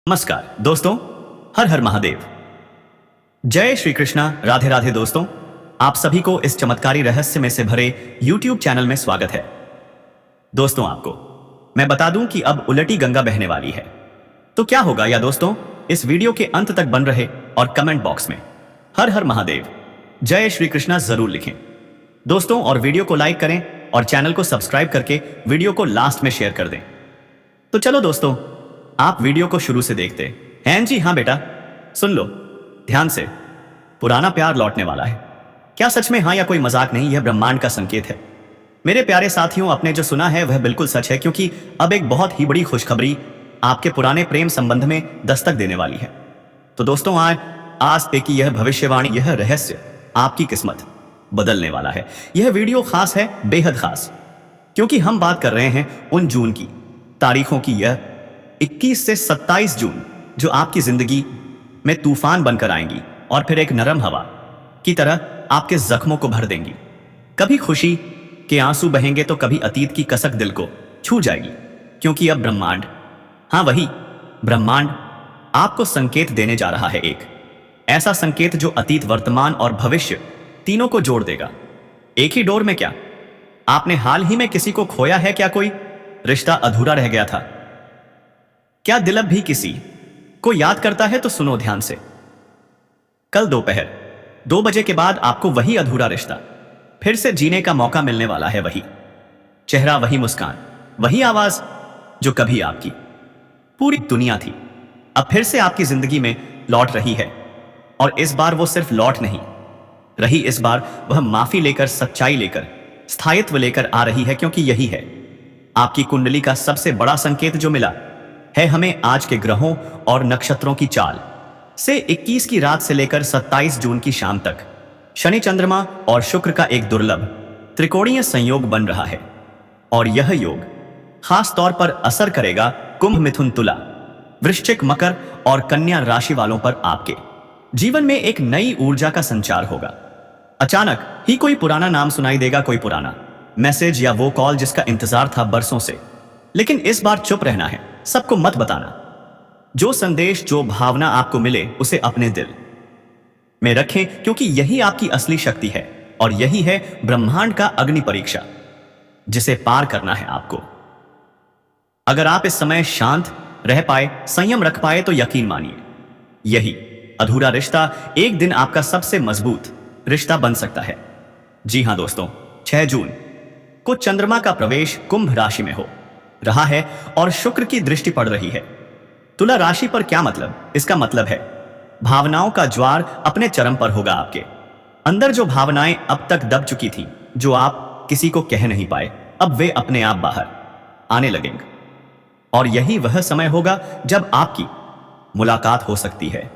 नमस्कार दोस्तों, हर हर महादेव। जय श्री कृष्णा, राधे राधे। दोस्तों, आप सभी को इस चमत्कारी रहस्य में से भरे YouTube चैनल में स्वागत है। दोस्तों, आपको मैं बता दूं कि अब उलटी गंगा बहने वाली है। तो क्या होगा या दोस्तों, इस वीडियो के अंत तक बन रहे और कमेंट बॉक्स में हर हर महादेव, जय श्री कृष्णा जरूर लिखें दोस्तों, और वीडियो को लाइक करें और चैनल को सब्सक्राइब करके वीडियो को लास्ट में शेयर कर दें। तो चलो दोस्तों, आप वीडियो को शुरू से देखते हैं। जी हाँ बेटा, सुन लो ध्यान से। पुराना प्यार लौटने वाला है। क्या सच में हाँ या कोई मजाक नहीं? यह ब्रह्मांड का संकेत है। मेरे प्यारे साथियों, आपने जो सुना है वह बिल्कुल सच है, क्योंकि अब एक बहुत ही बड़ी खुशखबरी आपके पुराने प्रेम संबंध में दस्तक देने वाली है। तो दोस्तों, आज पे की यह भविष्यवाणी, यह रहस्य आपकी किस्मत बदलने वाला है। यह वीडियो खास है, बेहद खास, क्योंकि हम बात कर रहे हैं उन जून की तारीखों की। यह 21 से 27 जून जो आपकी जिंदगी में तूफान बनकर आएंगी और फिर एक नरम हवा की तरह आपके जख्मों को भर देंगी। कभी खुशी के आंसू बहेंगे तो कभी अतीत की कसक दिल को छू जाएगी, क्योंकि अब ब्रह्मांड, हाँ वही ब्रह्मांड, आपको संकेत देने जा रहा है। एक ऐसा संकेत जो अतीत, वर्तमान और भविष्य तीनों को जोड़ देगा एक ही डोर में। क्या आपने हाल ही में किसी को खोया है? क्या कोई रिश्ता अधूरा रह गया था? क्या दिल अब भी किसी को याद करता है? तो सुनो ध्यान से। कल दोपहर 2 बजे के बाद आपको वही अधूरा रिश्ता फिर से जीने का मौका मिलने वाला है। वही चेहरा, वही मुस्कान, वही आवाज जो कभी आपकी पूरी दुनिया थी, अब फिर से आपकी जिंदगी में लौट रही है। और इस बार वो सिर्फ लौट नहीं रही, इस बार वह माफी लेकर, सच्चाई लेकर, स्थायित्व लेकर आ रही है। क्योंकि यही है आपकी कुंडली का सबसे बड़ा संकेत जो मिला है हमें आज के ग्रहों और नक्षत्रों की चाल से। 21 की रात से लेकर 27 जून की शाम तक शनि, चंद्रमा और शुक्र का एक दुर्लभ त्रिकोणीय संयोग बन रहा है। और यह योग खास तौर पर असर करेगा कुंभ, मिथुन, तुला, वृश्चिक, मकर और कन्या राशि वालों पर। आपके जीवन में एक नई ऊर्जा का संचार होगा। अचानक ही कोई पुराना नाम सुनाई देगा, कोई पुराना मैसेज या वो कॉल जिसका इंतजार था बरसों से। लेकिन इस बार चुप रहना है, सबको मत बताना। जो संदेश, जो भावना आपको मिले उसे अपने दिल में रखें, क्योंकि यही आपकी असली शक्ति है और यही है ब्रह्मांड का अग्नि परीक्षा जिसे पार करना है आपको। अगर आप इस समय शांत रह पाए, संयम रख पाए, तो यकीन मानिए यही अधूरा रिश्ता एक दिन आपका सबसे मजबूत रिश्ता बन सकता है। जी हां दोस्तों, 6 जून को चंद्रमा का प्रवेश कुंभ राशि में हो रहा है और शुक्र की दृष्टि पड़ रही है तुला राशि पर। क्या मतलब? इसका मतलब है भावनाओं का ज्वार अपने चरम पर होगा। आपके अंदर जो भावनाएं अब तक दब चुकी थीं, जो आप किसी को कह नहीं पाए, अब वे अपने आप बाहर आने लगेंगे। और यही वह समय होगा जब आपकी मुलाकात हो सकती है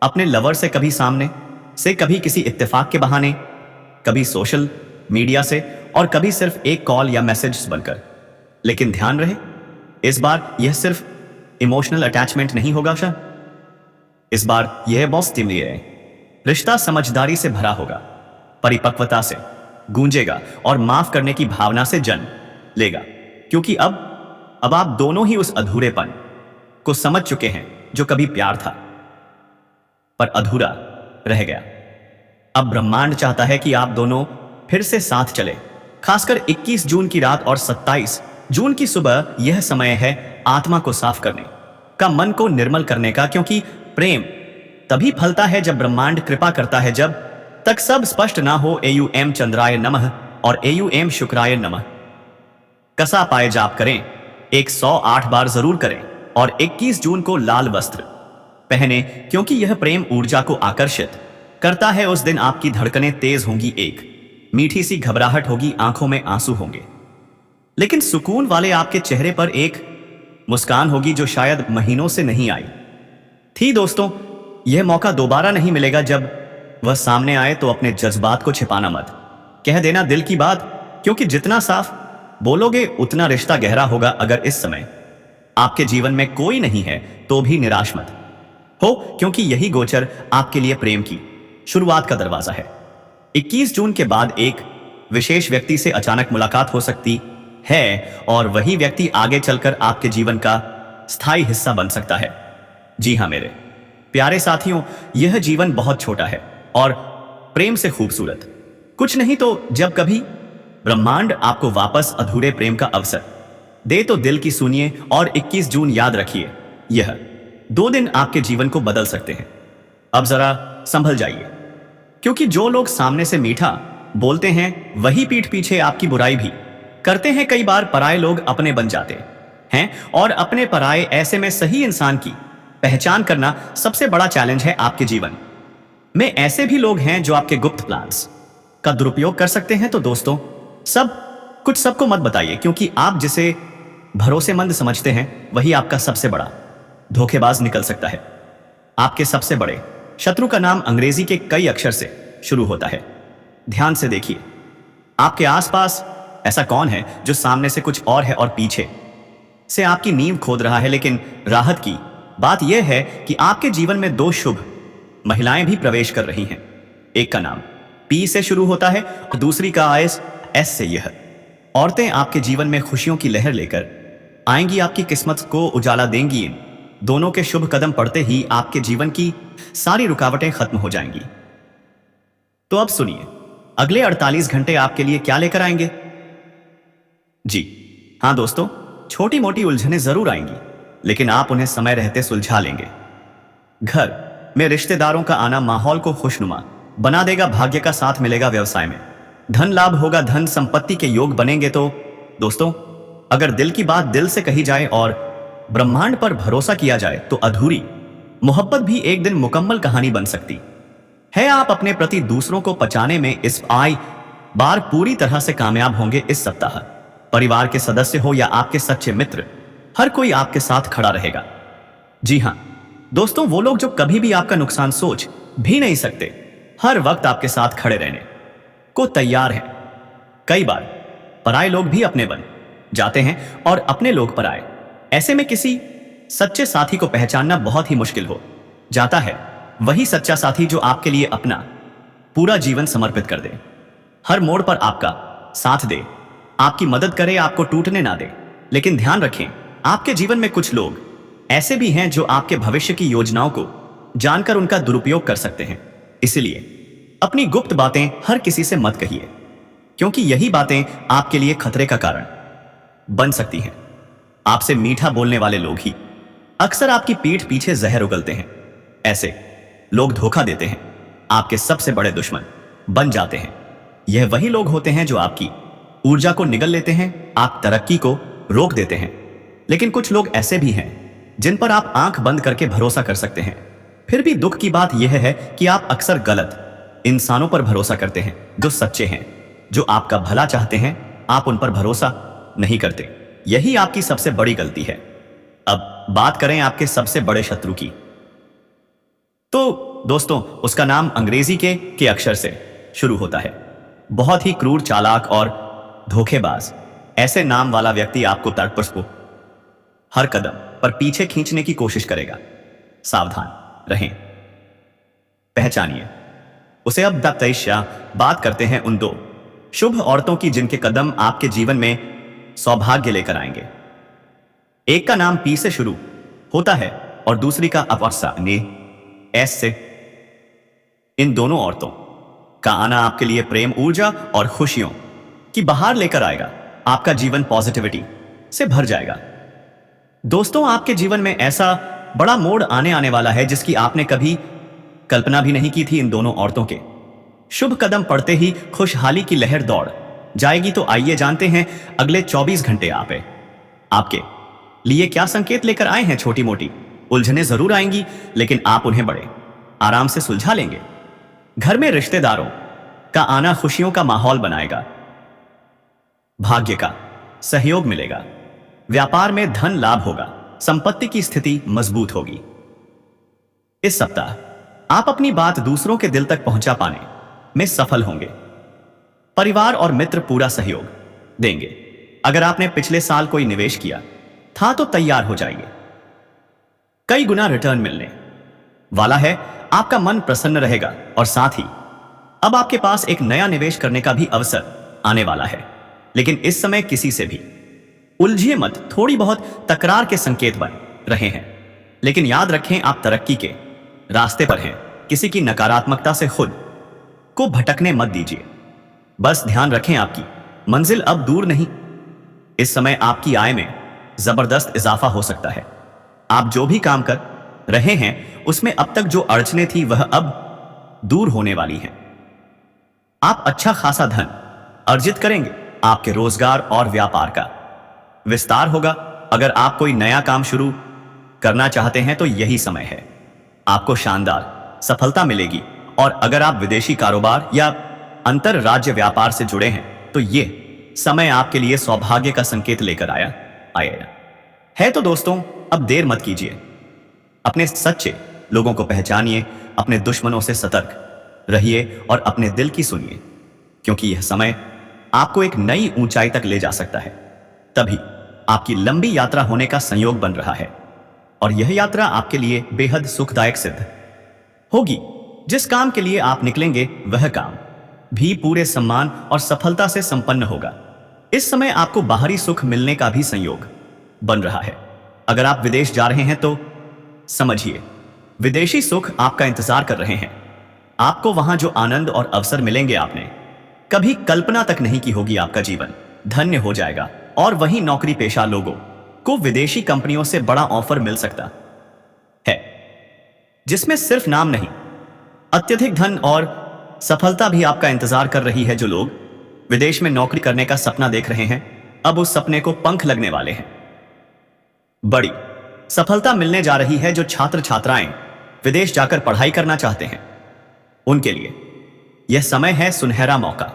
अपने लवर से, कभी सामने से, कभी किसी इत्तेफाक के बहाने, कभी सोशल मीडिया से, और कभी सिर्फ एक कॉल या मैसेज बनकर। लेकिन ध्यान रहे, इस बार यह सिर्फ इमोशनल अटैचमेंट नहीं होगा शायद, इस बार यह बहुत स्टिमुलेटिंग है। रिश्ता समझदारी से भरा होगा, परिपक्वता से गूंजेगा और माफ करने की भावना से जन्म लेगा। क्योंकि अब आप दोनों ही उस अधूरेपन को समझ चुके हैं जो कभी प्यार था पर अधूरा रह गया। अब ब्रह्मांड चाहता है कि आप दोनों फिर से साथ चले। खासकर 21 जून की रात और 27 जून की सुबह, यह समय है आत्मा को साफ करने का, मन को निर्मल करने का। क्योंकि प्रेम तभी फलता है जब ब्रह्मांड कृपा करता है। जब तक सब स्पष्ट ना हो, AUM चंद्राय नमः और AUM शुक्राय नमः कसा पाए जाप करें, 108 बार जरूर करें। और 21 जून को लाल वस्त्र पहने, क्योंकि यह प्रेम ऊर्जा को आकर्षित करता है। उस दिन आपकी धड़कनें तेज होंगी, एक मीठी सी घबराहट होगी, आंखों में आंसू होंगे, लेकिन सुकून वाले आपके चेहरे पर एक मुस्कान होगी जो शायद महीनों से नहीं आई थी। दोस्तों, यह मौका दोबारा नहीं मिलेगा। जब वह सामने आए तो अपने जज्बात को छिपाना मत, कह देना दिल की बात, क्योंकि जितना साफ बोलोगे उतना रिश्ता गहरा होगा। अगर इस समय आपके जीवन में कोई नहीं है तो भी निराश मत हो, क्योंकि यही गोचर आपके लिए प्रेम की शुरुआत का दरवाजा है। 21 जून के बाद एक विशेष व्यक्ति से अचानक मुलाकात हो सकती है और वही व्यक्ति आगे चलकर आपके जीवन का स्थायी हिस्सा बन सकता है। जी हाँ मेरे प्यारे साथियों, यह जीवन बहुत छोटा है और प्रेम से खूबसूरत कुछ नहीं। तो जब कभी ब्रह्मांड आपको वापस अधूरे प्रेम का अवसर दे तो दिल की सुनिए और 21 जून याद रखिए, यह 2 दिन आपके जीवन को बदल सकते हैं। अब जरा संभल जाइए, क्योंकि जो लोग सामने से मीठा बोलते हैं वही पीठ पीछे आपकी बुराई भी करते हैं। कई बार पराये लोग अपने बन जाते हैं और अपने पराये ऐसे में सही इंसान की पहचान करना सबसे बड़ा चैलेंज है आपके जीवन में। ऐसे भी लोग हैं जो आपके गुप्त प्लान्स का दुरुपयोग कर सकते हैं। तो दोस्तों, सबको मत बताइए, क्योंकि आप जिसे भरोसेमंद समझते हैं वही आपका सबसे बड़ा धोखेबाज निकल सकता है। आपके सबसे बड़े शत्रु का नाम अंग्रेजी के कई अक्षर से शुरू होता है। ध्यान से देखिए, आपके आसपास ऐसा कौन है जो सामने से कुछ और है और पीछे से आपकी नींव खोद रहा है। लेकिन राहत की बात यह है कि आपके जीवन में 2 शुभ महिलाएं भी प्रवेश कर रही हैं। एक का नाम पी से शुरू होता है और दूसरी का एस से। यह औरतें आपके जीवन में खुशियों की लहर लेकर आएंगी, आपकी किस्मत को उजाला देंगी। इन दोनों के शुभ कदम पड़ते ही आपके जीवन की सारी रुकावटें खत्म हो जाएंगी। तो अब सुनिए, अगले 48 घंटे आपके लिए क्या लेकर आएंगे। जी हां दोस्तों, छोटी मोटी उलझनें जरूर आएंगी, लेकिन आप उन्हें समय रहते सुलझा लेंगे। घर में रिश्तेदारों का आना माहौल को खुशनुमा बना देगा, भाग्य का साथ मिलेगा, व्यवसाय में धन लाभ होगा, धन संपत्ति के योग बनेंगे। तो दोस्तों, अगर दिल की बात दिल से कही जाए और ब्रह्मांड पर भरोसा किया जाए तो अधूरी मोहब्बत भी एक दिन मुकम्मल कहानी बन सकती है। आप अपने प्रति दूसरों को पचाने में इस बार पूरी तरह से कामयाब होंगे। इस सप्ताह परिवार के सदस्य हो या आपके सच्चे मित्र, हर कोई आपके साथ खड़ा रहेगा। जी हां दोस्तों, वो लोग जो कभी भी आपका नुकसान सोच भी नहीं सकते, हर वक्त आपके साथ खड़े रहने को तैयार हैं। कई बार पराये लोग भी अपने बन जाते हैं और अपने लोग पराये। ऐसे में किसी सच्चे साथी को पहचानना बहुत ही मुश्किल हो जाता है। वही सच्चा साथी जो आपके लिए अपना पूरा जीवन समर्पित कर दे, हर मोड़ पर आपका साथ दे, आपकी मदद करे, आपको टूटने ना दे। लेकिन ध्यान रखें, आपके जीवन में कुछ लोग ऐसे भी हैं जो आपके भविष्य की योजनाओं को जानकर उनका दुरुपयोग कर सकते हैं। इसलिए अपनी गुप्त बातें हर किसी से मत कहिए, क्योंकि यही बातें आपके लिए खतरे का कारण बन सकती हैं। आपसे मीठा बोलने वाले लोग ही अक्सर आपकी पीठ पीछे जहर उगलते हैं। ऐसे लोग धोखा देते हैं, आपके सबसे बड़े दुश्मन बन जाते हैं। यह वही लोग होते हैं जो आपकी ऊर्जा को निगल लेते हैं, आप तरक्की को रोक देते हैं। लेकिन कुछ लोग ऐसे भी हैं जिन पर आप आंख बंद करके भरोसा कर सकते हैं। फिर भी दुख की बात यह है कि आप अक्सर गलत इंसानों पर भरोसा करते हैं। जो सच्चे हैं, जो आपका भला चाहते हैं, आप उन पर भरोसा नहीं करते। यही आपकी सबसे बड़ी गलती है। अब बात करें आपके सबसे बड़े शत्रु की, तो दोस्तों, उसका नाम अंग्रेजी के अक्षर से शुरू होता है। बहुत ही क्रूर, चालाक और धोखेबाज। ऐसे नाम वाला व्यक्ति आपको तर्कस को हर कदम पर पीछे खींचने की कोशिश करेगा। सावधान रहें, पहचानिए उसे। अब दत्तैश्या बात करते हैं उन 2 शुभ औरतों की जिनके कदम आपके जीवन में सौभाग्य लेकर आएंगे। एक का नाम पी से शुरू होता है और दूसरी का अपवर्सा ने एस से। इन दोनों औरतों का आना आपके लिए प्रेम, ऊर्जा और खुशियों की बहार लेकर आएगा। आपका जीवन पॉजिटिविटी से भर जाएगा। दोस्तों, आपके जीवन में ऐसा बड़ा मोड़ आने वाला है जिसकी आपने कभी कल्पना भी नहीं की थी। इन दोनों औरतों के शुभ कदम पड़ते ही खुशहाली की लहर दौड़ जाएगी। तो आइए जानते हैं अगले 24 घंटे आपके लिए क्या संकेत लेकर आए हैं। छोटी मोटी उलझनें जरूर आएंगी, लेकिन आप उन्हें बड़े आराम से सुलझा लेंगे। घर में रिश्तेदारों का आना खुशियों का माहौल बनाएगा, भाग्य का सहयोग मिलेगा, व्यापार में धन लाभ होगा, संपत्ति की स्थिति मजबूत होगी। इस सप्ताह आप अपनी बात दूसरों के दिल तक पहुंचा पाने में सफल होंगे। परिवार और मित्र पूरा सहयोग देंगे। अगर आपने पिछले साल कोई निवेश किया था तो तैयार हो जाइए, कई गुना रिटर्न मिलने वाला है। आपका मन प्रसन्न रहेगा और साथ ही अब आपके पास एक नया निवेश करने का भी अवसर आने वाला है। लेकिन इस समय किसी से भी उलझिए मत, थोड़ी बहुत तकरार के संकेत बन रहे हैं। लेकिन याद रखें, आप तरक्की के रास्ते पर हैं। किसी की नकारात्मकता से खुद को भटकने मत दीजिए। बस ध्यान रखें, आपकी मंजिल अब दूर नहीं। इस समय आपकी आय में जबरदस्त इजाफा हो सकता है। आप जो भी काम कर रहे हैं उसमें अब तक जो अड़चने थी वह अब दूर होने वाली हैं। आप अच्छा खासा धन अर्जित करेंगे। आपके रोजगार और व्यापार का विस्तार होगा। अगर आप कोई नया काम शुरू करना चाहते हैं तो यही समय है। आपको शानदार सफलता मिलेगी। और अगर आप विदेशी कारोबार या अंतरराज्य व्यापार से जुड़े हैं तो ये समय आपके लिए सौभाग्य का संकेत लेकर आएगा है। तो दोस्तों, अब देर मत कीजिए। अपने सच्चे लोगों को पहचानिए, अपने दुश्मनों से सतर्क रहिए और अपने दिल की सुनिए, क्योंकि यह समय आपको एक नई ऊंचाई तक ले जा सकता है। तभी आपकी लंबी यात्रा होने का संयोग बन रहा है और यह यात्रा आपके लिए बेहद सुखदायक सिद्ध होगी। जिस काम के लिए आप निकलेंगे वह काम भी पूरे सम्मान और सफलता से संपन्न होगा। इस समय आपको बाहरी सुख मिलने का भी संयोग बन रहा है। अगर आप विदेश जा रहे हैं तो समझिए, विदेशी सुख आपका इंतजार कर रहे हैं। आपको वहां जो आनंद और अवसर मिलेंगे आपने कभी कल्पना तक नहीं की होगी। आपका जीवन धन्य हो जाएगा। और वहीं नौकरी पेशा लोगों को विदेशी कंपनियों से बड़ा ऑफर मिल सकता है, जिसमें सिर्फ नाम नहीं, अत्यधिक धन और सफलता भी आपका इंतजार कर रही है। जो लोग विदेश में नौकरी करने का सपना देख रहे हैं, अब उस सपने को पंख लगने वाले हैं। बड़ी सफलता मिलने जा रही है। जो छात्र छात्राएं विदेश जाकर पढ़ाई करना चाहते हैं उनके लिए यह समय है सुनहरा मौका।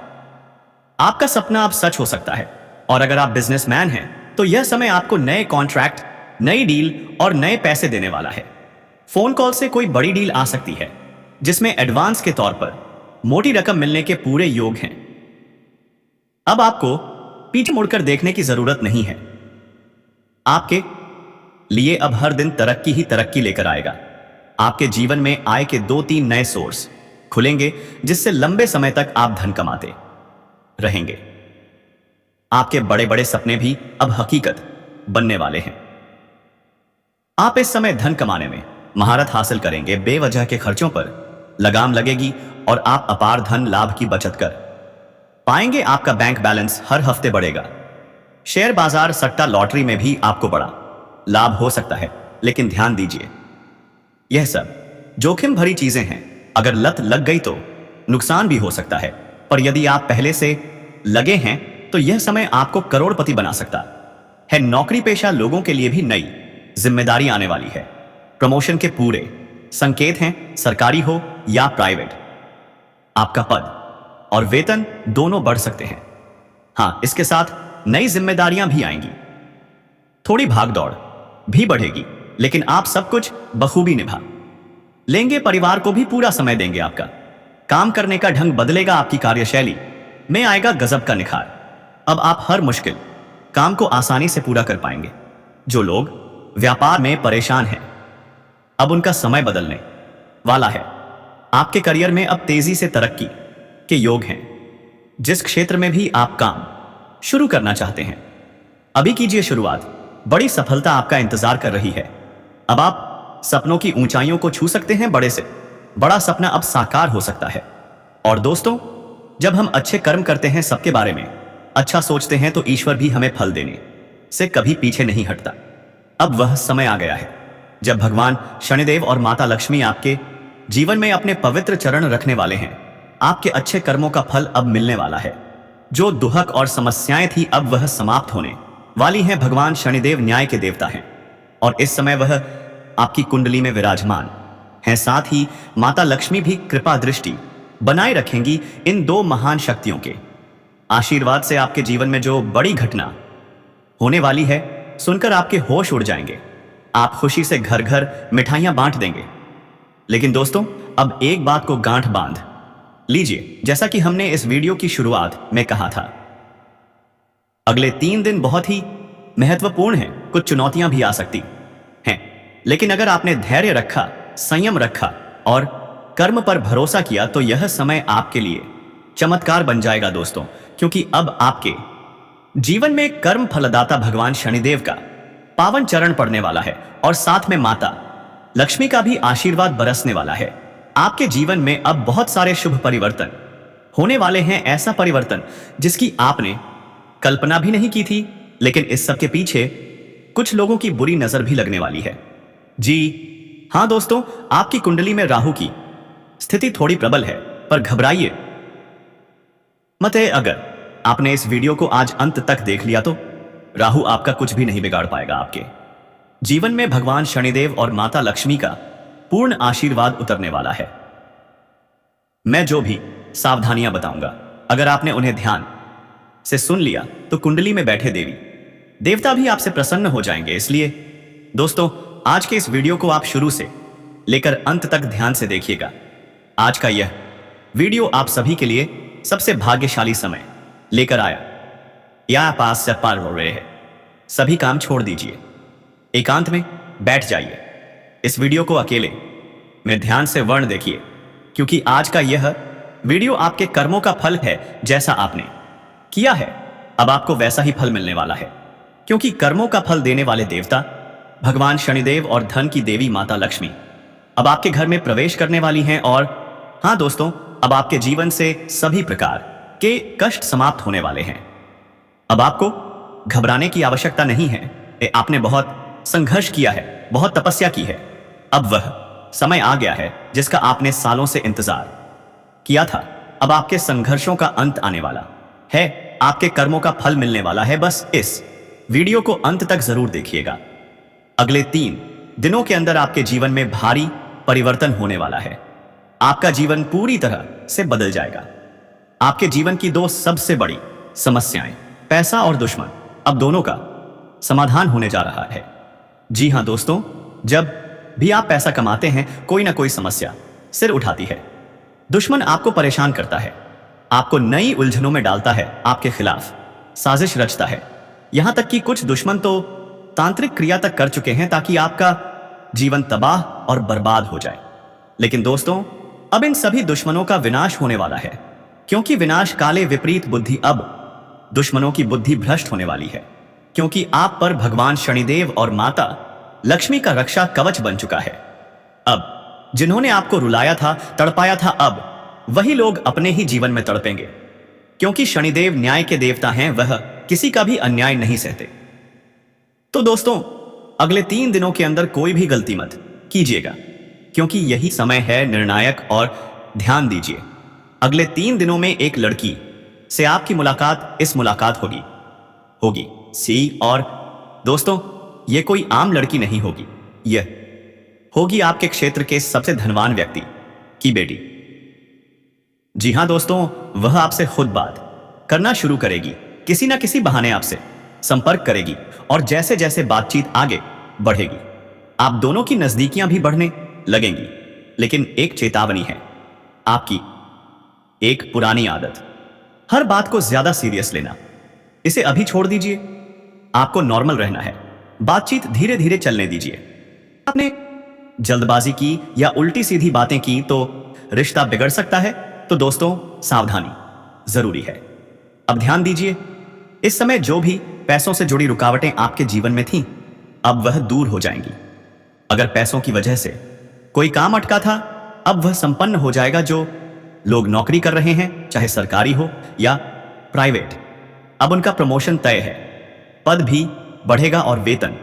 आपका सपना अब सच हो सकता है। और अगर आप बिजनेसमैन हैं तो यह समय आपको नए कॉन्ट्रैक्ट, नई डील और नए पैसे देने वाला है। फोन कॉल से कोई बड़ी डील आ सकती है जिसमें एडवांस के तौर पर मोटी रकम मिलने के पूरे योग हैं। अब आपको पीछे मुड़कर देखने की जरूरत नहीं है। आपके लिए अब हर दिन तरक्की ही तरक्की लेकर आएगा। आपके जीवन में आय के 2-3 नए सोर्स खुलेंगे जिससे लंबे समय तक आप धन कमाते रहेंगे। आपके बड़े बड़े सपने भी अब हकीकत बनने वाले हैं। आप इस समय धन कमाने में महारत हासिल करेंगे। बेवजह के खर्चों पर लगाम लगेगी और आप अपार धन लाभ की बचत कर पाएंगे। आपका बैंक बैलेंस हर हफ्ते बढ़ेगा। शेयर बाजार, सट्टा, लॉटरी में भी आपको बड़ा लाभ हो सकता है। लेकिन ध्यान दीजिए, यह सब जोखिम भरी चीजें हैं। अगर लत लग गई तो नुकसान भी हो सकता है, पर यदि आप पहले से लगे हैं तो यह समय आपको करोड़पति बना सकता है। नौकरी पेशा लोगों के लिए भी नई जिम्मेदारी आने वाली है। प्रमोशन के पूरे संकेत हैं, सरकारी हो या प्राइवेट। आपका पद और वेतन दोनों बढ़ सकते हैं। हां, इसके साथ नई जिम्मेदारियां भी आएंगी। थोड़ी भागदौड़ भी बढ़ेगी, लेकिन आप सब कुछ बखूबी निभा लेंगे। परिवार को भी पूरा समय देंगे। आपका काम करने का ढंग बदलेगा। आपकी कार्यशैली में आएगा गजब का निखार। अब आप हर मुश्किल काम को आसानी से पूरा कर पाएंगे। जो लोग व्यापार में परेशान हैं, अब उनका समय बदलने वाला है। आपके करियर में अब तेजी से तरक्की के योग हैं। जिस क्षेत्र में भी आप काम शुरू करना चाहते हैं, अभी कीजिए शुरुआत। बड़ी सफलता आपका इंतजार कर रही है। अब आप सपनों की ऊंचाइयों को छू सकते हैं। बड़े से बड़ा सपना अब साकार हो सकता है। और दोस्तों, जब हम अच्छे कर्म करते हैं, सबके बारे में अच्छा सोचते हैं, तो ईश्वर भी हमें फल देने से कभी पीछे नहीं हटता। अब वह समय आ गया है जब भगवान शनिदेव और माता लक्ष्मी आपके जीवन में अपने पवित्र चरण रखने वाले हैं। आपके अच्छे कर्मों का फल अब मिलने वाला है। जो दुहक और समस्याएं थी, अब वह समाप्त होने वाली हैं। भगवान शनिदेव न्याय के देवता हैं और इस समय वह आपकी कुंडली में विराजमान हैं। साथ ही माता लक्ष्मी भी कृपा दृष्टि बनाए रखेंगी। इन दो महान शक्तियों के आशीर्वाद से आपके जीवन में जो बड़ी घटना होने वाली है, सुनकर आपके होश उड़ जाएंगे। आप खुशी से घर घर मिठाइयां बांट देंगे। लेकिन दोस्तों, अब एक बात को गांठ बांध लीजिए। जैसा कि हमने इस वीडियो की शुरुआत में कहा था, अगले 3 दिन बहुत ही महत्वपूर्ण हैं। कुछ चुनौतियां भी आ सकती हैं, लेकिन अगर आपने धैर्य रखा, संयम रखा और कर्म पर भरोसा किया तो यह समय आपके लिए चमत्कार बन जाएगा दोस्तों। क्योंकि अब आपके जीवन में कर्म फलदाता भगवान शनिदेव का पावन चरण पड़ने वाला है और साथ में माता लक्ष्मी का भी आशीर्वाद बरसने वाला है। आपके जीवन में अब बहुत सारे शुभ परिवर्तन होने वाले हैं, ऐसा परिवर्तन जिसकी आपने कल्पना भी नहीं की थी। लेकिन इस सब के पीछे कुछ लोगों की बुरी नजर भी लगने वाली है। जी हां दोस्तों, आपकी कुंडली में राहु की स्थिति थोड़ी प्रबल है, पर घबराइए मत। अगर आपने इस वीडियो को आज अंत तक देख लिया तो राहु आपका कुछ भी नहीं बिगाड़ पाएगा। आपके जीवन में भगवान शनिदेव और माता लक्ष्मी का पूर्ण आशीर्वाद उतरने वाला है। मैं जो भी सावधानियां बताऊंगा, अगर आपने उन्हें ध्यान से सुन लिया तो कुंडली में बैठे देवी देवता भी आपसे प्रसन्न हो जाएंगे। इसलिए दोस्तों, आज के इस वीडियो को आप शुरू से लेकर अंत तक ध्यान से देखिएगा। आज का यह वीडियो आप सभी के लिए सबसे भाग्यशाली समय लेकर आया। या आप आज से पार हो रहे हैं, सभी काम छोड़ दीजिए, एकांत में बैठ जाइए। इस वीडियो को अकेले में ध्यान से वर्ण देखिए, क्योंकि आज का यह वीडियो आपके कर्मों का फल है। जैसा आपने किया है, अब आपको वैसा ही फल मिलने वाला है, क्योंकि कर्मों का फल देने वाले देवता भगवान शनिदेव और धन की देवी माता लक्ष्मी अब आपके घर में प्रवेश करने वाली हैं। और हां दोस्तों, अब आपके जीवन से सभी प्रकार के कष्ट समाप्त होने वाले हैं। अब आपको घबराने की आवश्यकता नहीं है। आपने बहुत संघर्ष किया है, बहुत तपस्या की है। अब वह समय आ गया है जिसका आपने सालों से इंतजार किया था। अब आपके संघर्षों का अंत आने वाला है, आपके कर्मों का फल मिलने वाला है। बस इस वीडियो को अंत तक जरूर देखिएगा। अगले 3 दिनों के अंदर आपके जीवन में भारी परिवर्तन होने वाला है। आपका जीवन पूरी तरह से बदल जाएगा। आपके जीवन की 2 सबसे बड़ी समस्याएं, पैसा और दुश्मन, अब दोनों का समाधान होने जा रहा है। जी हां दोस्तों, जब भी आप पैसा कमाते हैं, कोई ना कोई समस्या सिर उठाती है। दुश्मन आपको परेशान करता है, आपको नई उलझनों में डालता है, आपके खिलाफ साजिश रचता है। यहां तक कि कुछ दुश्मन तो तांत्रिक क्रिया तक कर चुके हैं ताकि आपका जीवन तबाह और बर्बाद हो जाए। लेकिन दोस्तों, अब इन सभी दुश्मनों का विनाश होने वाला है, क्योंकि विनाश काले विपरीत बुद्धि, अब दुश्मनों की बुद्धि भ्रष्ट होने वाली है, क्योंकि आप पर भगवान शनिदेव और माता लक्ष्मी का रक्षा कवच बन चुका है। अब जिन्होंने आपको रुलाया था, तड़पाया था, अब वही लोग अपने ही जीवन में तड़पेंगे, क्योंकि शनिदेव न्याय के देवता हैं, वह किसी का भी अन्याय नहीं सहते। तो दोस्तों, अगले 3 दिनों के अंदर कोई भी गलती मत कीजिएगा, क्योंकि यही समय है निर्णायक। और ध्यान दीजिए, अगले 3 दिनों में एक लड़की से आपकी मुलाकात होगी सी। और दोस्तों, यह कोई आम लड़की नहीं होगी, यह होगी आपके क्षेत्र के सबसे धनवान व्यक्ति की बेटी। जी हां दोस्तों, वह आपसे खुद बात करना शुरू करेगी, किसी ना किसी बहाने आपसे संपर्क करेगी, और जैसे जैसे बातचीत आगे बढ़ेगी, आप दोनों की नजदीकियां भी बढ़ने लगेंगी। लेकिन एक चेतावनी है, आपकी एक पुरानी आदत, हर बात को ज्यादा सीरियस लेना, इसे अभी छोड़ दीजिए। आपको नॉर्मल रहना है, बातचीत धीरे धीरे चलने दीजिए। आपने जल्दबाजी की या उल्टी सीधी बातें की तो रिश्ता बिगड़ सकता है। तो दोस्तों, सावधानी जरूरी है। अब ध्यान दीजिए, इस समय जो भी पैसों से जुड़ी रुकावटें आपके जीवन में थीं, अब वह दूर हो जाएंगी। अगर पैसों की वजह से कोई काम अटका था, अब वह संपन्न हो जाएगा। जो लोग नौकरी कर रहे हैं, चाहे सरकारी हो या प्राइवेट, अब उनका प्रमोशन तय है, पद भी बढ़ेगा और वेतन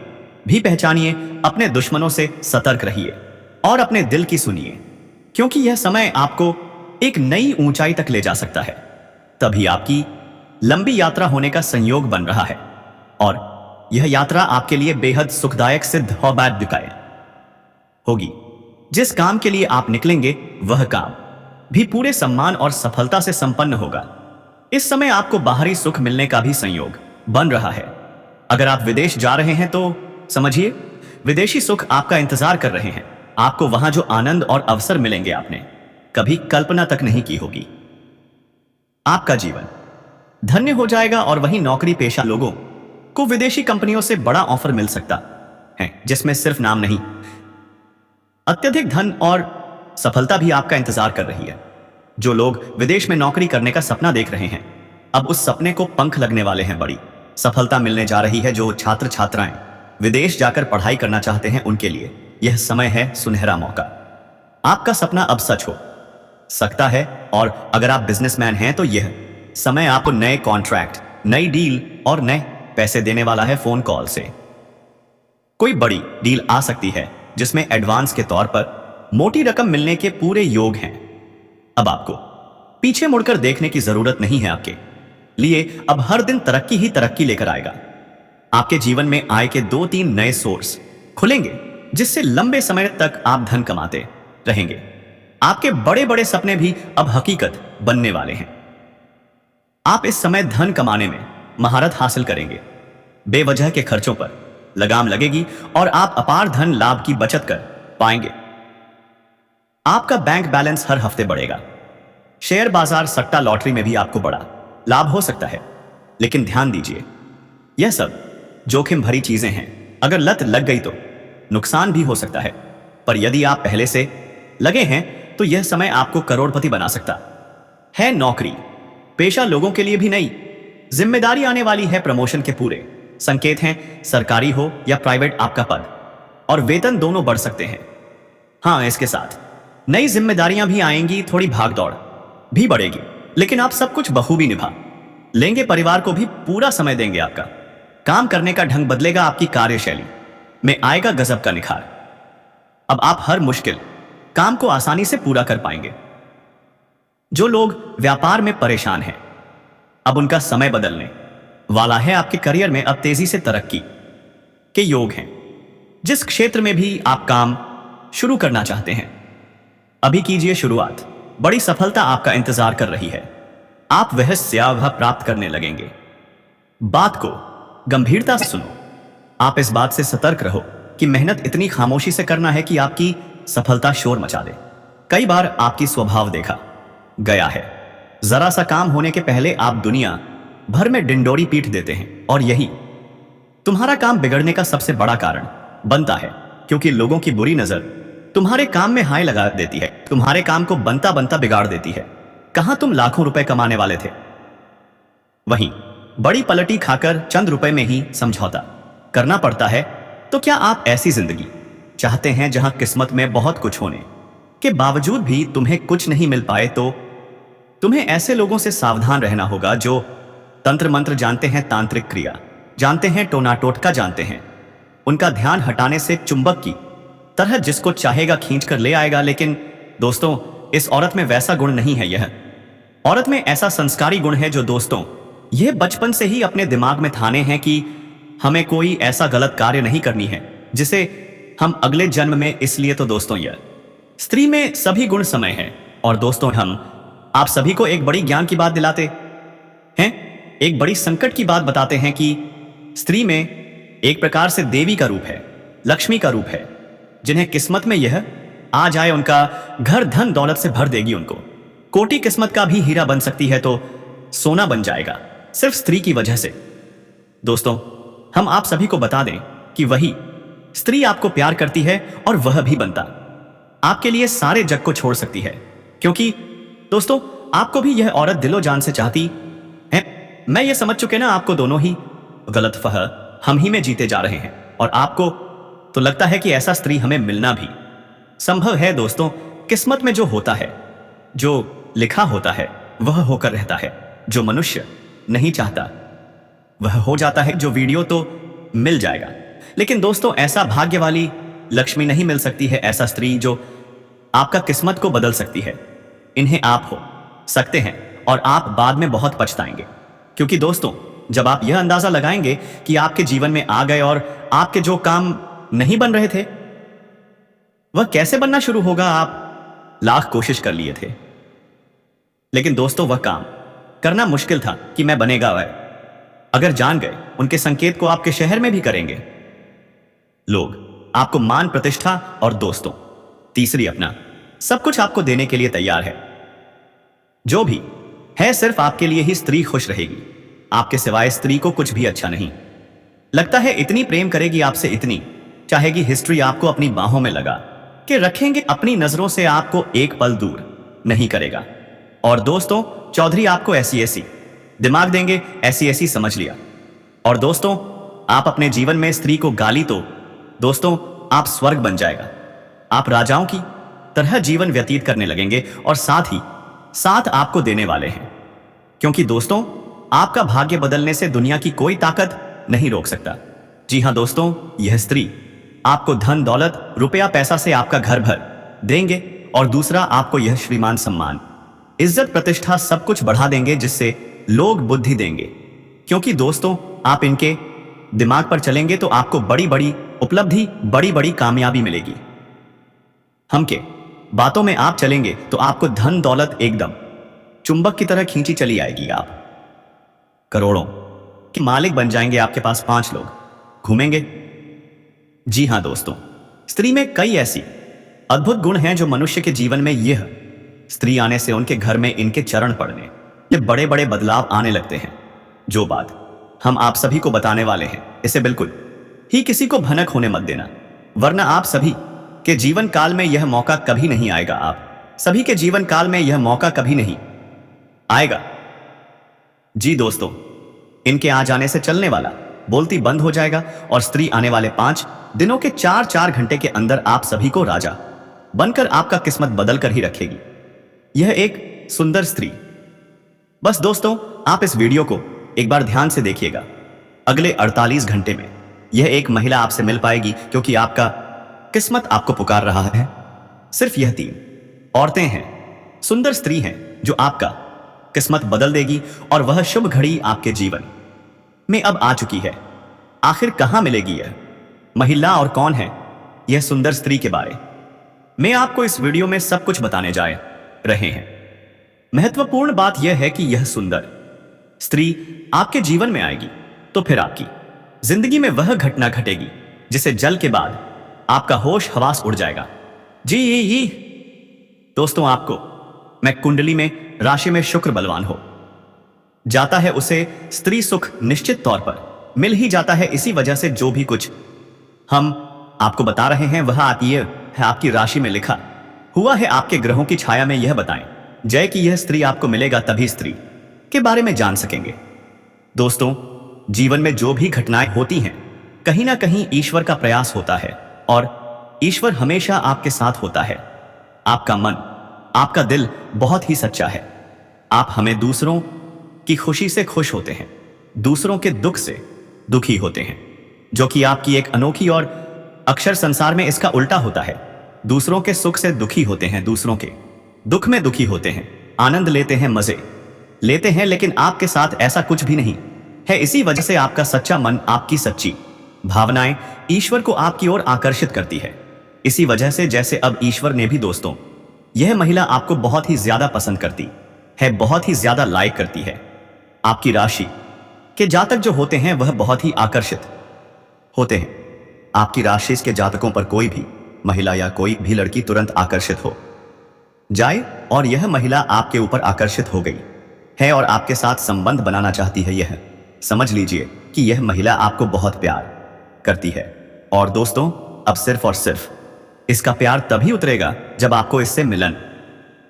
भी। पहचानिए, अपने दुश्मनों से सतर्क रहिए और अपने दिल की सुनिए, क्योंकि यह समय आपको एक नई ऊंचाई तक ले जा सकता है। तभी आपकी लंबी यात्रा होने का संयोग बन रहा है, और यह यात्रा आपके लिए बेहद सुखदायक सिद्ध होगी। जिस काम के लिए आप निकलेंगे, वह काम भी पूरे सम्मान और सफलता से संपन्न होगा। इस समय आपको बाहरी सुख मिलने का भी संयोग बन रहा है। अगर आप विदेश जा रहे हैं तो समझिए, विदेशी सुख आपका इंतजार कर रहे हैं। आपको वहां जो आनंद और अवसर मिलेंगे, आपने कभी कल्पना तक नहीं की होगी। आपका जीवन धन्य हो जाएगा। और वहीं नौकरी पेशा लोगों को विदेशी कंपनियों से बड़ा ऑफर मिल सकता है, जिसमें सिर्फ नाम नहीं, अत्यधिक धन और सफलता भी आपका इंतजार कर रही है। जो लोग विदेश में नौकरी करने का सपना देख रहे हैं, अब उस सपने को पंख लगने वाले हैं। बड़ी सफलता मिलने जा रही है। जो छात्र छात्राएं विदेश जाकर पढ़ाई करना चाहते हैं, उनके लिए यह समय है सुनहरा मौका। आपका सपना अब सच हो सकता है, और अगर आप बिजनेसमैन हैं तो यह समय आपको नए कॉन्ट्रैक्ट, नई डील और नए पैसे देने वाला है। फोन कॉल से कोई बड़ी डील आ सकती है जिसमें एडवांस के तौर पर मोटी रकम मिलने के पूरे योग हैं। अब आपको पीछे मुड़कर देखने की जरूरत नहीं है। आपके लिए अब हर दिन तरक्की ही तरक्की लेकर आएगा। आपके जीवन में आय के 2-3 नए सोर्स खुलेंगे जिससे लंबे समय तक आप धन कमाते रहेंगे। आपके बड़े बड़े सपने भी अब हकीकत बनने वाले हैं। आप इस समय धन कमाने में महारत हासिल करेंगे। बेवजह के खर्चों पर लगाम लगेगी और आप अपार धन लाभ की बचत कर पाएंगे। आपका बैंक बैलेंस हर हफ्ते बढ़ेगा। शेयर बाजार, सट्टा, लॉटरी में भी आपको बड़ा लाभ हो सकता है। लेकिन ध्यान दीजिए, यह सब जोखिम भरी चीजें हैं। अगर लत लग गई तो नुकसान भी हो सकता है, पर यदि आप पहले से लगे हैं तो यह समय आपको करोड़पति बना सकता है। नौकरी पेशा लोगों के लिए भी नई जिम्मेदारी आने वाली है। प्रमोशन के पूरे संकेत हैं। सरकारी हो या प्राइवेट, आपका पद और वेतन दोनों बढ़ सकते हैं। हाँ, इसके साथ नई जिम्मेदारियां भी आएंगी। थोड़ी भागदौड़ भी बढ़ेगी, लेकिन आप सब कुछ बखूबी निभा लेंगे। परिवार को भी पूरा समय देंगे। आपका काम करने का ढंग बदलेगा। आपकी कार्यशैली में आएगा गजब का निखार। अब आप हर मुश्किल काम को आसानी से पूरा कर पाएंगे। जो लोग व्यापार में परेशान हैं, अब उनका समय बदलने वाला है। आपके करियर में अब तेजी से तरक्की के योग हैं। जिस क्षेत्र में भी आप काम शुरू करना चाहते हैं, अभी कीजिए शुरुआत। बड़ी सफलता आपका इंतजार कर रही है। आप वह स्याह प्राप्त करने लगेंगे। बात को गंभीरता से सुनो। आप इस बात से सतर्क रहो कि मेहनत इतनी खामोशी से करना है कि आपकी सफलता शोर मचा दे। कई बार आपकी स्वभाव देखा गया है। जरा सा काम होने के पहले आप दुनिया भर में डिंडोरी पीट देते हैं, और यही तुम्हारा काम बिगड़ने का सबसे बड़ा कारण बनता है, क्योंकि लोगों की बुरी नजर तुम्हारे काम में हाय लगा देती है। तुम्हारे काम को बनता बनता बिगाड़ देती है। कहां तुम लाखों रुपए कमाने वाले थे, वहीं बड़ी पलटी खाकर चंद रुपए में ही समझौता करना पड़ता है। तो क्या आप ऐसी जिंदगी चाहते हैं जहां किस्मत में बहुत कुछ होने के बावजूद भी तुम्हें कुछ नहीं मिल पाए? तो तुम्हें ऐसे लोगों से सावधान रहना होगा जो तंत्र मंत्र जानते हैं, तांत्रिक क्रिया जानते हैं, टोना टोटका जानते हैं। उनका ध्यान हटाने से चुंबक की तरह जिसको चाहेगा खींच कर ले आएगा। लेकिन दोस्तों, इस औरत में वैसा गुण नहीं है। यह औरत में ऐसा संस्कारी गुण है जो दोस्तों यह बचपन से ही अपने दिमाग में ठाने हैं कि हमें कोई ऐसा गलत कार्य नहीं करनी है जिसे हम अगले जन्म में। इसलिए तो दोस्तों, यह स्त्री में सभी गुण समय है। और दोस्तों, हम आप सभी को एक बड़ी ज्ञान की बात दिलाते हैं, एक बड़ी संकट की बात बताते हैं कि स्त्री में एक प्रकार से देवी का रूप है, लक्ष्मी का रूप है, जिन्हें किस्मत में यह आ जाए, उनका घर धन दौलत से भर देगी। उनको कोटी किस्मत का भी हीरा बन सकती है तो सोना बन जाएगा, सिर्फ स्त्री की वजह से। दोस्तों, हम आप सभी को बता दें कि वही स्त्री आपको प्यार करती है, और वह भी बनता आपके लिए सारे जग को छोड़ सकती है। क्योंकि दोस्तों, आपको भी यह औरत दिलो जान से चाहती है। मैं ये समझ चुके ना, आपको दोनों ही गलत फह हम ही में जीते जा रहे हैं, और आपको तो लगता है कि ऐसा स्त्री हमें मिलना भी संभव है। दोस्तों, किस्मत में जो होता है, जो लिखा होता है, वह होकर रहता है। जो मनुष्य नहीं चाहता वह हो जाता है। जो वीडियो तो मिल जाएगा, लेकिन दोस्तों, ऐसा भाग्य वाली लक्ष्मी नहीं मिल सकती है, ऐसा स्त्री जो आपका किस्मत को बदल सकती है। इन्हें आप हो सकते हैं, और आप बाद में बहुत पछताएंगे। क्योंकि दोस्तों, जब आप यह अंदाजा लगाएंगे कि आपके जीवन में आ गए और आपके जो काम नहीं बन रहे थे, वह कैसे बनना शुरू होगा। आप लाख कोशिश कर लिए थे, लेकिन दोस्तों, वह काम करना मुश्किल था कि मैं बनेगा वह। अगर जान गए, उनके संकेत को आपके शहर में भी करेंगे लोग। आपको मान, प्रतिष्ठा और दोस्तों, तीसरी अपना सब कुछ आपको देने के लिए तैयार है। जो भी है, सिर्फ आपके लिए ही स्त्री खुश रहेगी। आपके सिवाय स्त्री को कुछ भी अच्छा नहीं लगता है। इतनी प्रेम करेगी आपसे, इतनी चाहेगी, हिस्ट्री आपको अपनी बाहों में लगा के रखेंगे। अपनी नजरों से आपको एक पल दूर नहीं करेगा। और दोस्तों, चौधरी आपको ऐसी ऐसी दिमाग देंगे, ऐसी ऐसी समझ लिया। और दोस्तों, आप अपने जीवन में स्त्री को गाली तो दोस्तों आप स्वर्ग बन जाएगा। आप राजाओं की तरह जीवन व्यतीत करने लगेंगे और साथ ही साथ आपको देने वाले हैं, क्योंकि दोस्तों आपका भाग्य बदलने से दुनिया की कोई ताकत नहीं रोक सकता। जी हां दोस्तों, यह स्त्री आपको धन दौलत रुपया पैसा से आपका घर भर देंगे और दूसरा आपको यह श्रीमान सम्मान इज्जत प्रतिष्ठा सब कुछ बढ़ा देंगे, जिससे लोग बुद्धि देंगे। क्योंकि दोस्तों आप इनके दिमाग पर चलेंगे तो आपको बड़ी बड़ी उपलब्धि बड़ी बड़ी कामयाबी मिलेगी। हम के बातों में आप चलेंगे तो आपको धन दौलत एकदम चुंबक की तरह खींची चली आएगी। आप करोड़ों के मालिक बन जाएंगे। आपके पास 5 लोग घूमेंगे। जी हां दोस्तों, स्त्री में कई ऐसी अद्भुत गुण हैं जो मनुष्य के जीवन में यह स्त्री आने से उनके घर में इनके चरण पड़ने ये बड़े बड़े बदलाव आने लगते हैं। जो बात हम आप सभी को बताने वाले हैं, इसे बिल्कुल ही किसी को भनक होने मत देना, वरना आप सभी के जीवन काल में यह मौका कभी नहीं आएगा। आप सभी के जीवन काल में यह मौका कभी नहीं आएगा। जी दोस्तों, इनके आ जाने से चलने वाला बोलती बंद हो जाएगा और स्त्री आने वाले 5 दिनों के 4-4 घंटे के अंदर आप सभी को राजा बनकर आपका किस्मत बदल कर ही रखेगी। यह एक सुंदर स्त्री। बस दोस्तों आप इस वीडियो को एक बार ध्यान से देखिएगा। अगले 48 घंटे में यह एक महिला आपसे मिल पाएगी, क्योंकि आपका किस्मत आपको पुकार रहा है। सिर्फ यह 3 औरतें हैं, सुंदर स्त्री हैं, जो आपका किस्मत बदल देगी और वह शुभ घड़ी आपके जीवन में अब आ चुकी है। आखिर कहां मिलेगी यह महिला और कौन है यह सुंदर स्त्री के बारे में आपको इस वीडियो में सब कुछ बताने जा रहे हैं। महत्वपूर्ण बात यह है कि यह सुंदर स्त्री आपके जीवन में आएगी तो फिर आपकी जिंदगी में वह घटना घटेगी जिसे जल के बाद आपका होश हवास उड़ जाएगा। जी दोस्तों, आपको मैं कुंडली में राशि में शुक्र बलवान हो जाता है, उसे स्त्री सुख निश्चित तौर पर मिल ही जाता है। इसी वजह से जो भी कुछ हम आपको बता रहे हैं वह आती है आपकी राशि में लिखा हुआ है। आपके ग्रहों की छाया में यह बताएं जय कि यह स्त्री आपको मिलेगा, तभी स्त्री के बारे में जान सकेंगे। दोस्तों, जीवन में जो भी घटनाएं होती हैं कहीं ना कहीं ईश्वर का प्रयास होता है और ईश्वर हमेशा आपके साथ होता है। आपका मन आपका दिल बहुत ही सच्चा है। आप हमें दूसरों की खुशी से खुश होते हैं, दूसरों के दुख से दुखी होते हैं, जो कि आपकी एक अनोखी और अक्षर संसार में इसका उल्टा होता है। दूसरों के सुख से दुखी होते हैं, दूसरों के दुख में दुखी होते हैं, आनंद लेते हैं, मजे लेते हैं, लेकिन आपके साथ ऐसा कुछ भी नहीं है। इसी वजह से आपका सच्चा मन आपकी सच्ची भावनाएं ईश्वर को आपकी ओर आकर्षित करती है। इसी वजह से जैसे अब ईश्वर ने भी दोस्तों यह महिला आपको बहुत ही ज्यादा पसंद करती है, बहुत ही ज्यादा लाइक करती है। आपकी राशि के जातक जो होते हैं वह बहुत ही आकर्षित होते हैं। आपकी राशि के जातकों पर कोई भी महिला या कोई भी लड़की तुरंत आकर्षित हो जाए और यह महिला आपके ऊपर आकर्षित हो गई है और आपके साथ संबंध बनाना चाहती है, यह समझ लीजिए कि यह महिला आपको बहुत प्यार करती है। और दोस्तों अब सिर्फ और सिर्फ इसका प्यार तभी उतरेगा जब आपको इससे मिलन।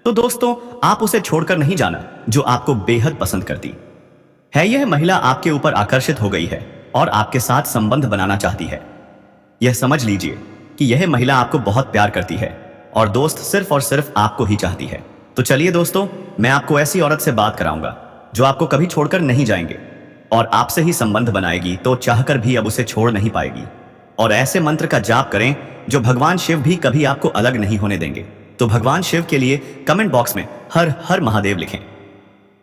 तो दोस्तों आप उसे छोड़कर नहीं जाना जो आपको बेहद पसंद करती है। यह महिला आपके ऊपर आकर्षित हो गई है और आपके साथ संबंध बनाना चाहती है। यह समझ लीजिए कि यह महिला आपको बहुत प्यार करती है और दोस्त सिर्फ और सिर्फ आपको ही चाहती है। तो चलिए दोस्तों, मैं आपको ऐसी औरत से बात कराऊंगा जो आपको कभी छोड़कर नहीं जाएंगे और आपसे ही संबंध बनाएगी, तो चाहकर भी अब उसे छोड़ नहीं पाएगी। और ऐसे मंत्र का जाप करें जो भगवान शिव भी कभी आपको अलग नहीं होने देंगे। तो भगवान शिव के लिए कमेंट बॉक्स में हर हर महादेव लिखें,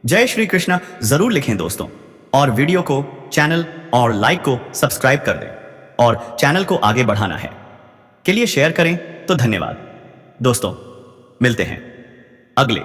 जय श्री कृष्णा जरूर लिखें दोस्तों। और वीडियो को चैनल और लाइक को सब्सक्राइब कर दें और चैनल को आगे बढ़ाना है के लिए शेयर करें। तो धन्यवाद दोस्तों, मिलते हैं अगले